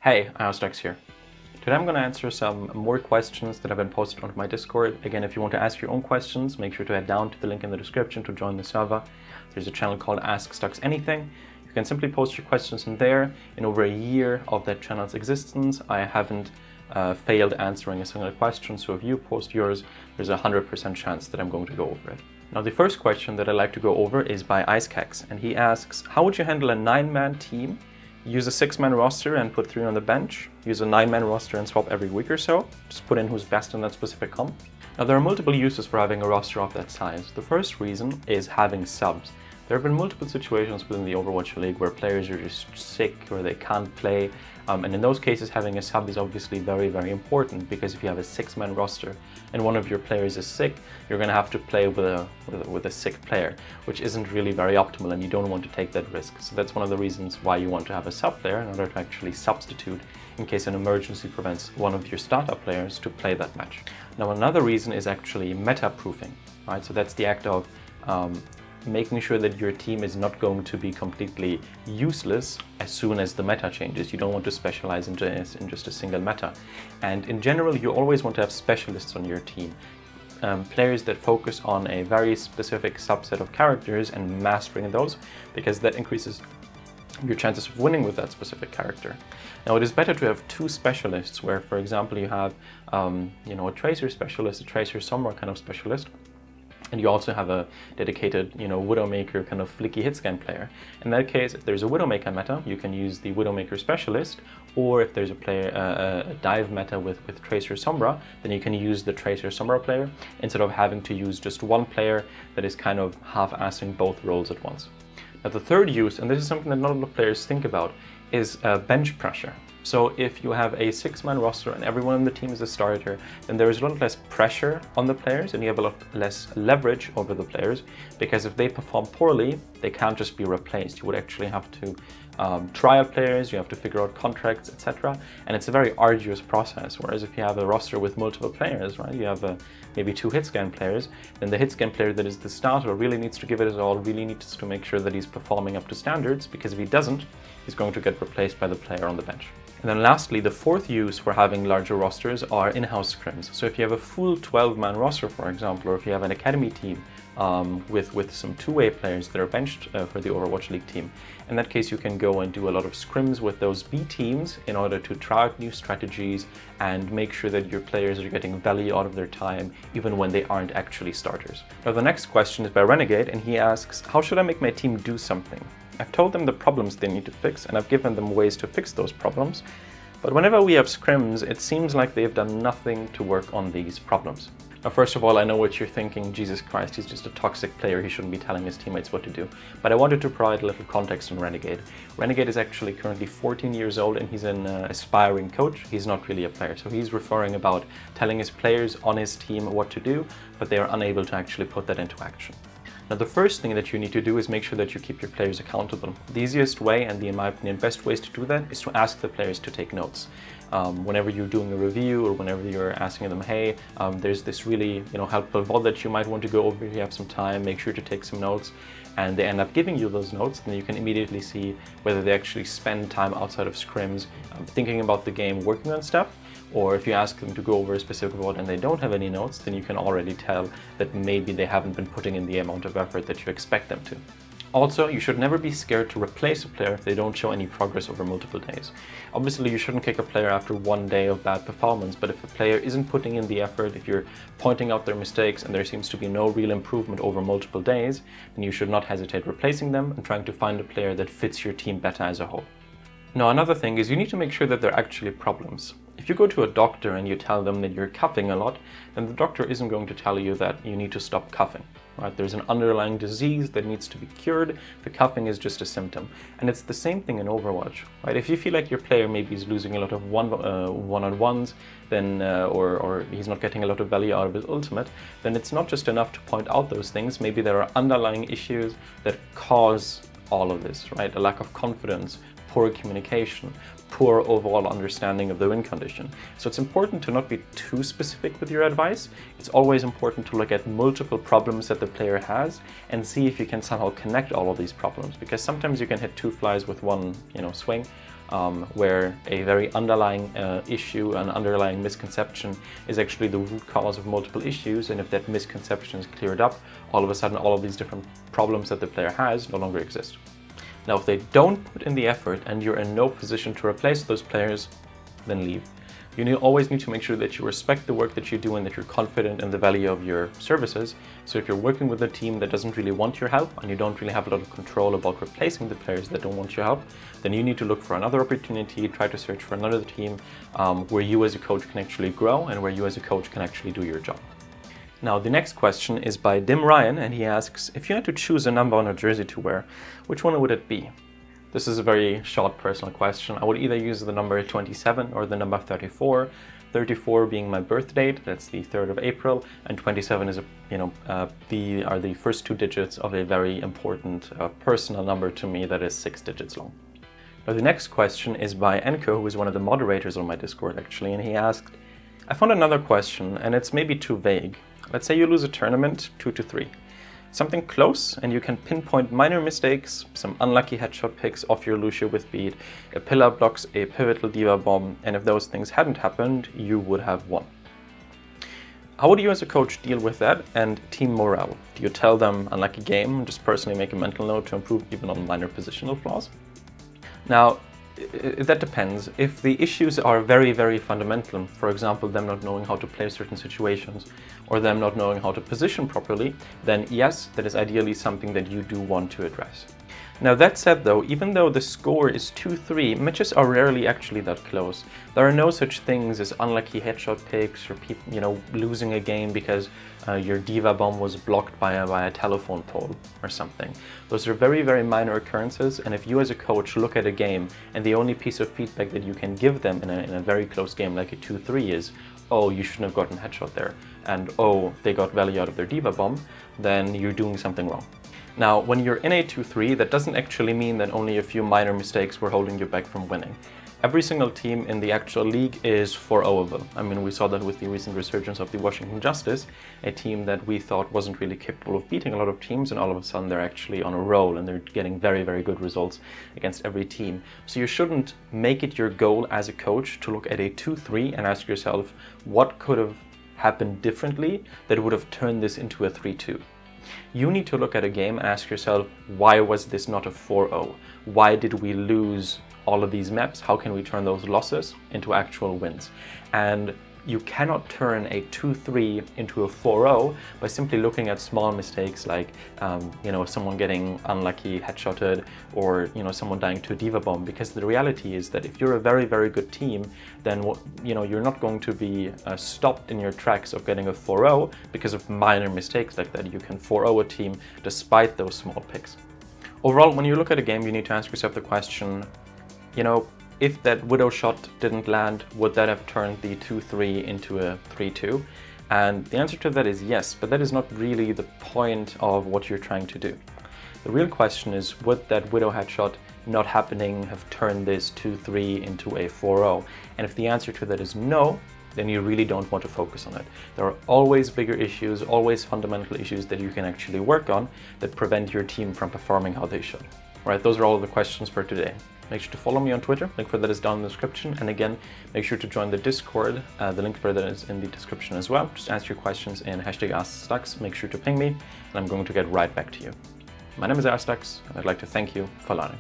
Hey, Stux here. Today I'm going to answer some more questions that have been posted on my Discord. Again, if you want to ask your own questions, make sure to head down to the link in the description to join the server. There's a channel called Ask Stux Anything. You can simply post your questions in there. In over a year of that channel's existence, I haven't failed answering a single question, so if you post yours, there's a 100% chance that I'm going to go over it. Now, the first question that I'd like to go over is by Icecax, and he asks, how would you handle a 9-man team? Use a 6-man roster and put 3 on the bench. Use a 9-man roster and swap every week or so. Just put in who's best in that specific comp. Now, there are multiple uses for having a roster of that size. The first reason is having subs. There have been multiple situations within the Overwatch League where players are just sick or they can't play. And in those cases, having a sub is obviously very, very important, because if you have a 6-man roster and one of your players is sick, you're going to have to play with a sick player, which isn't really very optimal, and you don't want to take that risk. So that's one of the reasons why you want to have a sub player, in order to actually substitute in case an emergency prevents one of your startup players to play that match. Now, another reason is actually meta-proofing, right? So that's the act of making sure that your team is not going to be completely useless as soon as the meta changes. You don't want to specialize in just a single meta. And in general, you always want to have specialists on your team. Players that focus on a very specific subset of characters and mastering those, because that increases your chances of winning with that specific character. Now, it is better to have 2 specialists where, for example, you have a tracer specialist, a tracer Sombra kind of specialist, and you also have a dedicated, Widowmaker kind of flicky hitscan player. In that case, if there's a Widowmaker meta, you can use the Widowmaker specialist, or if there's a dive meta with Tracer Sombra, then you can use the Tracer Sombra player, instead of having to use just one player that is kind of half-assing both roles at once. Now, the third use, and this is something that not a lot of players think about, is bench pressure. So if you have a 6-man roster and everyone on the team is a starter, then there is a lot less pressure on the players and you have a lot less leverage over the players, because if they perform poorly, they can't just be replaced. You would actually have to trial players, you have to figure out contracts, etc. And it's a very arduous process. Whereas if you have a roster with multiple players, right, you have maybe 2 hitscan players, then the hitscan player that is the starter really needs to give it his all, really needs to make sure that he's performing up to standards, because if he doesn't, he's going to get replaced by the player on the bench. And then lastly, the fourth use for having larger rosters are in-house scrims. So if you have a full 12-man roster, for example, or if you have an academy team with some 2-way players that are benched for the Overwatch League team, in that case you can go and do a lot of scrims with those B teams in order to try out new strategies and make sure that your players are getting value out of their time even when they aren't actually starters. Now, the next question is by Renegade, and he asks, how should I make my team do something? I've told them the problems they need to fix, and I've given them ways to fix those problems. But whenever we have scrims, it seems like they've done nothing to work on these problems. Now, first of all, I know what you're thinking. Jesus Christ, he's just a toxic player. He shouldn't be telling his teammates what to do. But I wanted to provide a little context on Renegade. Renegade is actually currently 14 years old, and he's an aspiring coach. He's not really a player. So he's referring about telling his players on his team what to do, but they are unable to actually put that into action. Now, the first thing that you need to do is make sure that you keep your players accountable. The easiest way, and in my opinion, best ways to do that, is to ask the players to take notes. Whenever you're doing a review or whenever you're asking them, hey, there's this really helpful VOD that you might want to go over if you have some time, make sure to take some notes, and they end up giving you those notes, then you can immediately see whether they actually spend time outside of scrims thinking about the game, working on stuff. Or if you ask them to go over a specific VOD and they don't have any notes, then you can already tell that maybe they haven't been putting in the amount of effort that you expect them to. Also, you should never be scared to replace a player if they don't show any progress over multiple days. Obviously, you shouldn't kick a player after 1 day of bad performance, but if a player isn't putting in the effort, if you're pointing out their mistakes and there seems to be no real improvement over multiple days, then you should not hesitate replacing them and trying to find a player that fits your team better as a whole. Now, another thing is you need to make sure that they're actually problems. If you go to a doctor and you tell them that you're coughing a lot, then the doctor isn't going to tell you that you need to stop coughing. Right? There's an underlying disease that needs to be cured. The coughing is just a symptom. And it's the same thing in Overwatch. Right? If you feel like your player maybe is losing a lot of one-on-ones, then or he's not getting a lot of value out of his ultimate, then it's not just enough to point out those things. Maybe there are underlying issues that cause all of this, right? A lack of confidence, poor communication, poor overall understanding of the win condition. So it's important to not be too specific with your advice. It's always important to look at multiple problems that the player has and see if you can somehow connect all of these problems, because sometimes you can hit 2 flies with one swing. where a very underlying issue, an underlying misconception is actually the root cause of multiple issues, and if that misconception is cleared up, all of a sudden all of these different problems that the player has no longer exist. Now, if they don't put in the effort and you're in no position to replace those players, then leave. You always need to make sure that you respect the work that you do and that you're confident in the value of your services. So if you're working with a team that doesn't really want your help and you don't really have a lot of control about replacing the players that don't want your help, then you need to look for another opportunity, try to search for another team where you as a coach can actually grow and where you as a coach can actually do your job. Now, the next question is by Dim Ryan, and he asks, if you had to choose a number on a jersey to wear, which one would it be? This is a very short personal question. I would either use the number 27 or the number 34. 34 being my birth date, that's the 3rd of April, and 27 is the first 2 digits of a very important personal number to me that is 6 digits long. Now, the next question is by Enko, who is one of the moderators on my Discord actually, and he asked, I found another question and it's maybe too vague. Let's say you lose a tournament 2-3. Something close, and you can pinpoint minor mistakes, some unlucky headshot picks off your Lucio with beat, a pillar blocks a pivotal diva bomb, and if those things hadn't happened, you would have won. How would you as a coach deal with that and team morale? Do you tell them unlucky game and just personally make a mental note to improve even on minor positional flaws? Now, that depends. If the issues are very, very fundamental, for example, them not knowing how to play certain situations or them not knowing how to position properly, then yes, that is ideally something that you do want to address. Now, that said though, even though the score is 2-3, matches are rarely actually that close. There are no such things as unlucky headshot picks or losing a game because your diva bomb was blocked by a telephone pole or something. Those are very, very minor occurrences, and if you as a coach look at a game and the only piece of feedback that you can give them in a very close game like a 2-3 is, oh, you shouldn't have gotten a headshot there, and oh, they got value out of their diva bomb, then you're doing something wrong. Now, when you're in a 2-3, that doesn't actually mean that only a few minor mistakes were holding you back from winning. Every single team in the actual league is 4-0-able. I mean, we saw that with the recent resurgence of the Washington Justice, a team that we thought wasn't really capable of beating a lot of teams, and all of a sudden they're actually on a roll and they're getting very, very good results against every team. So you shouldn't make it your goal as a coach to look at a 2-3 and ask yourself, what could have happened differently that would have turned this into a 3-2? You need to look at a game and ask yourself, why was this not a 4-0? Why did we lose all of these maps? How can we turn those losses into actual wins? And you cannot turn a 2-3 into a 4-0 by simply looking at small mistakes like, someone getting unlucky headshotted or, someone dying to a diva bomb. Because the reality is that if you're a very, very good team, then you're not going to be stopped in your tracks of getting a 4-0 because of minor mistakes like that. You can 4-0 a team despite those small picks. Overall, when you look at a game, you need to ask yourself the question, if that Widow shot didn't land, would that have turned the 2-3 into a 3-2? And the answer to that is yes, but that is not really the point of what you're trying to do. The real question is, would that Widow headshot not happening have turned this 2-3 into a 4-0? And if the answer to that is no, then you really don't want to focus on it. There are always bigger issues, always fundamental issues that you can actually work on that prevent your team from performing how they should. All right, those are all of the questions for today. Make sure to follow me on Twitter, link for that is down in the description. And again, make sure to join the Discord, the link for that is in the description as well. Just ask your questions in #AskStux, make sure to ping me, and I'm going to get right back to you. My name is Stux, and I'd like to thank you for learning.